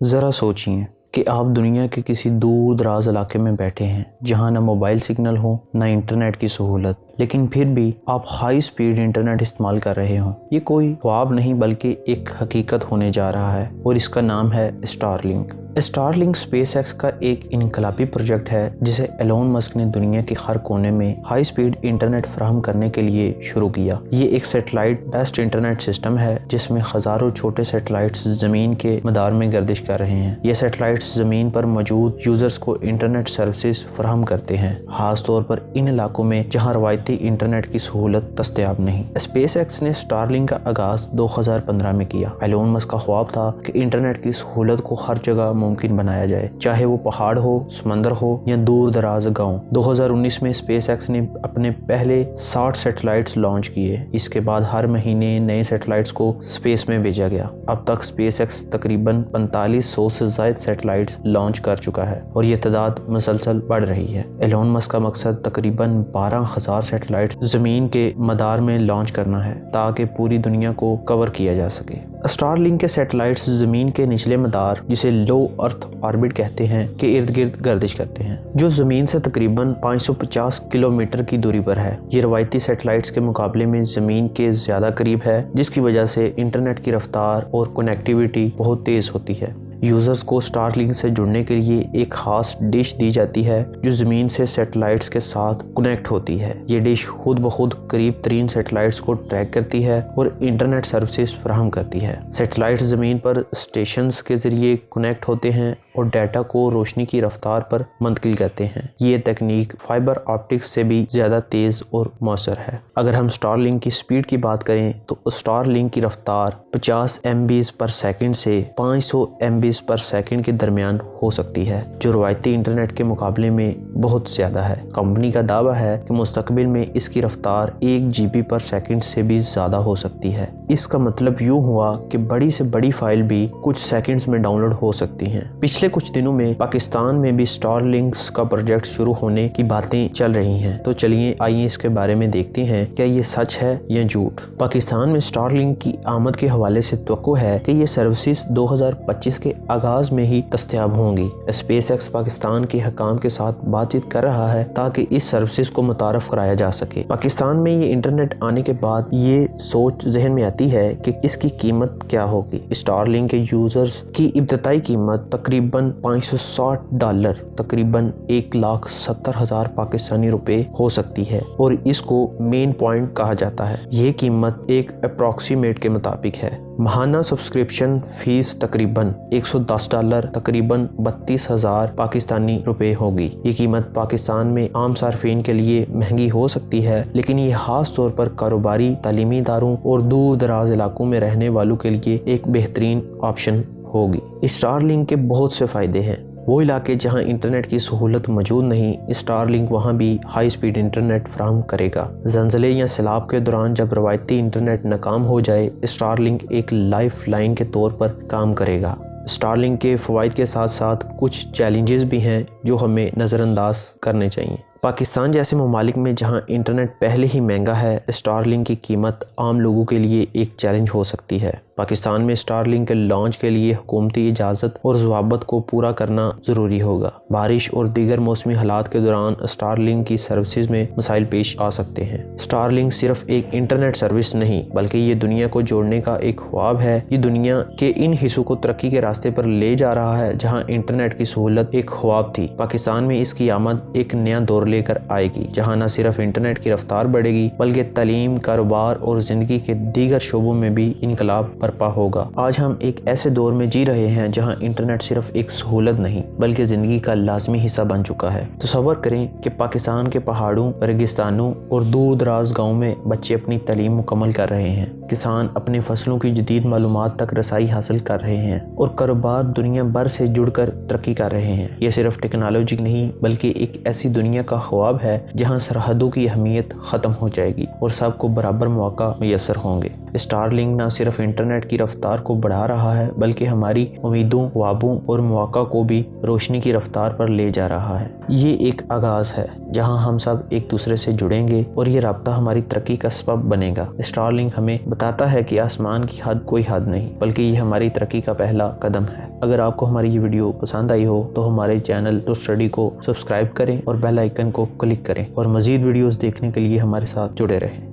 ذرا سوچئے کہ آپ دنیا کے کسی دور دراز علاقے میں بیٹھے ہیں جہاں نہ موبائل سگنل ہو نہ انٹرنیٹ کی سہولت، لیکن پھر بھی آپ ہائی سپیڈ انٹرنیٹ استعمال کر رہے ہوں۔ یہ کوئی خواب نہیں بلکہ ایک حقیقت ہونے جا رہا ہے، اور اس کا نام ہے star link. Star link space x کا ایک انقلابی پروجیکٹ ہے جسے ایلون مسک نے دنیا کے ہر کونے میں ہائی سپیڈ انٹرنیٹ فراہم کرنے کے لیے شروع کیا۔ یہ ایک سیٹلائٹ بیسڈ انٹرنیٹ سسٹم ہے جس میں ہزاروں چھوٹے سیٹلائٹس زمین کے مدار میں گردش کر رہے ہیں۔ یہ سیٹلائٹس زمین پر موجود یوزرز کو انٹرنیٹ سروسز فراہم کرتے ہیں، خاص طور پر ان علاقوں میں جہاں روایتی انٹرنیٹ کی سہولت دستیاب نہیں۔ اسپیس ایکس نے اسٹار لنک کا آغاز 2015 میں کیا۔ ایلون مسک کا خواب تھا کہ انٹرنیٹ کی سہولت کو ہر جگہ ممکن بنایا جائے، چاہے وہ پہاڑ ہو، سمندر ہو یا دور دراز گاؤں۔ 2019 میں اسپیس ایکس نے اپنے پہلے 60 سیٹلائٹس لانچ کیے۔ اس کے بعد ہر مہینے نئے سیٹلائٹس کو اسپیس میں بھیجا گیا۔ اب تک اسپیس ایکس تقریباً 4500 سے زائد سیٹلائٹس لانچ کر چکا ہے، اور یہ تعداد مسلسل بڑھ رہی ہے۔ ایلون مسک کا مقصد تقریباً 12,000 سیٹلائٹس زمین کے مدار میں لانچ کرنا ہے تاکہ پوری دنیا کو کور کیا جا سکے۔ اسٹار لنک کے سیٹلائٹس زمین کے نچلے مدار، جسے لو ارتھ آربٹ کہتے ہیں، کے ارد گرد گردش کرتے ہیں، جو زمین سے تقریباً 550 کلومیٹر کی دوری پر ہے۔ یہ روایتی سیٹلائٹس کے مقابلے میں زمین کے زیادہ قریب ہے، جس کی وجہ سے انٹرنیٹ کی رفتار اور کنیکٹیویٹی بہت تیز ہوتی ہے۔ یوزرز کو اسٹار لنک سے جڑنے کے لیے ایک خاص ڈش دی جاتی ہے جو زمین سے سیٹلائٹس کے ساتھ کنیکٹ ہوتی ہے۔ یہ ڈش خود بخود قریب ترین سیٹلائٹس کو ٹریک کرتی ہے اور انٹرنیٹ سروسز فراہم کرتی ہے۔ سیٹلائٹس زمین پر اسٹیشنز کے ذریعے کنیکٹ ہوتے ہیں اور ڈیٹا کو روشنی کی رفتار پر منتقل کرتے ہیں۔ یہ تکنیک فائبر آپٹکس سے بھی زیادہ تیز اور مؤثر ہے۔ اگر ہم اسٹار لنک کی سپیڈ کی بات کریں تو اسٹار لنک کی رفتار 50 MB پر سیکنڈ سے 500 MB پر سیکنڈ کے درمیان ہو سکتی ہے، جو روایتی انٹرنیٹ کے مقابلے میں بہت زیادہ ہے۔ کمپنی کا دعویٰ ہے کہ مستقبل میں اس کی رفتار 1 GB پر سیکنڈ سے بھی زیادہ ہو سکتی ہے۔ اس کا مطلب یوں ہوا کہ بڑی سے بڑی فائل بھی کچھ سیکنڈز میں ڈاؤن لوڈ ہو سکتی ہیں۔ پچھلے کچھ دنوں میں پاکستان میں بھی اسٹار لنکس کا پروجیکٹ شروع ہونے کی باتیں چل رہی ہیں، تو چلیے آئیے اس کے بارے میں دیکھتے ہیں کیا یہ سچ ہے یا جھوٹ۔ پاکستان میں اسٹار لنک کی آمد کے حوالے سے توقع ہے کہ یہ سروسز 2025 کے آغاز میں ہی دستیاب ہوں گی۔ اسپیس ایکس پاکستان کے حکام کے ساتھ بات چیت کر رہا ہے تاکہ اس سروسز کو متعارف کرایا جا سکے۔ پاکستان میں یہ انٹرنیٹ آنے کے بعد یہ سوچ ذہن میں آتی ہے کہ اس کی قیمت کیا ہوگی۔ اسٹار لنک کے یوزرز کی ابتدائی قیمت تقریباً $560، تقریباً 1,70,000 پاکستانی روپے ہو سکتی ہے، اور اس کو مین پوائنٹ کہا جاتا ہے۔ یہ قیمت ایک اپروکسیمیٹ کے مطابق ہے۔ ماہانہ سبسکرپشن فیس تقریباً $110، تقریباً 32,000 پاکستانی روپے ہوگی۔ یہ قیمت پاکستان میں عام صارفین کے لیے مہنگی ہو سکتی ہے، لیکن یہ خاص طور پر کاروباری، تعلیمی اداروں اور دور دراز علاقوں میں رہنے والوں کے لیے ایک بہترین آپشن ہوگی۔ اسٹار لنک کے بہت سے فائدے ہیں۔ وہ علاقے جہاں انٹرنیٹ کی سہولت موجود نہیں، اسٹار لنک وہاں بھی ہائی سپیڈ انٹرنیٹ فراہم کرے گا۔ زلزلے یا سیلاب کے دوران جب روایتی انٹرنیٹ ناکام ہو جائے، اسٹار لنک ایک لائف لائن کے طور پر کام کرے گا۔ اسٹار لنک کے فوائد کے ساتھ ساتھ کچھ چیلنجز بھی ہیں جو ہمیں نظر انداز کرنے چاہیے۔ پاکستان جیسے ممالک میں جہاں انٹرنیٹ پہلے ہی مہنگا ہے، اسٹار لنک کی قیمت عام لوگوں کے لیے ایک چیلنج ہو سکتی ہے۔ پاکستان میں اسٹار لنک کے لانچ کے لیے حکومتی اجازت اور ضوابط کو پورا کرنا ضروری ہوگا۔ بارش اور دیگر موسمی حالات کے دوران اسٹار لنک کی سروسز میں مسائل پیش آ سکتے ہیں۔ اسٹار لنک صرف ایک انٹرنیٹ سروس نہیں بلکہ یہ دنیا کو جوڑنے کا ایک خواب ہے۔ یہ دنیا کے ان حصوں کو ترقی کے راستے پر لے جا رہا ہے جہاں انٹرنیٹ کی سہولت ایک خواب تھی۔ پاکستان میں اس کی آمد ایک نیا دور لے کر آئے گی جہاں نہ صرف انٹرنیٹ کی رفتار بڑھے گی بلکہ تعلیم، کاروبار اور زندگی کے دیگر شعبوں میں بھی انقلاب برپا ہوگا۔ آج ہم ایک ایسے دور میں جی رہے ہیں جہاں انٹرنیٹ صرف ایک سہولت نہیں بلکہ زندگی کا لازمی حصہ بن چکا ہے۔ تصور کریں کہ پاکستان کے پہاڑوں، ریگستانوں اور دور دراز گاؤں میں بچے اپنی تعلیم مکمل کر رہے ہیں، کسان اپنے فصلوں کی جدید معلومات تک رسائی حاصل کر رہے ہیں، اور کاروبار دنیا بھر سے جڑ کر ترقی کر رہے ہیں۔ یہ صرف ٹیکنالوجی نہیں بلکہ ایک ایسی دنیا کا خواب ہے جہاں سرحدوں کی اہمیت ختم ہو جائے گی اور سب کو برابر مواقع میسر ہوں گے۔ اسٹار لنک نہ صرف انٹرنیٹ انٹرنیٹ کی رفتار کو بڑھا رہا ہے بلکہ ہماری امیدوں، خوابوں اور مواقع کو بھی روشنی کی رفتار پر لے جا رہا ہے۔ یہ ایک آغاز ہے جہاں ہم سب ایک دوسرے سے جڑیں گے اور یہ رابطہ ہماری ترقی کا سبب بنے گا۔ اسٹار لنک ہمیں بتاتا ہے کہ آسمان کی حد کوئی حد نہیں، بلکہ یہ ہماری ترقی کا پہلا قدم ہے۔ اگر آپ کو ہماری یہ ویڈیو پسند آئی ہو تو ہمارے چینل ٹو اسٹڈی کو سبسکرائب کریں اور بیل آئیکن کو کلک کریں اور مزید ویڈیوز دیکھنے کے لیے ہمارے ساتھ جڑے رہیں۔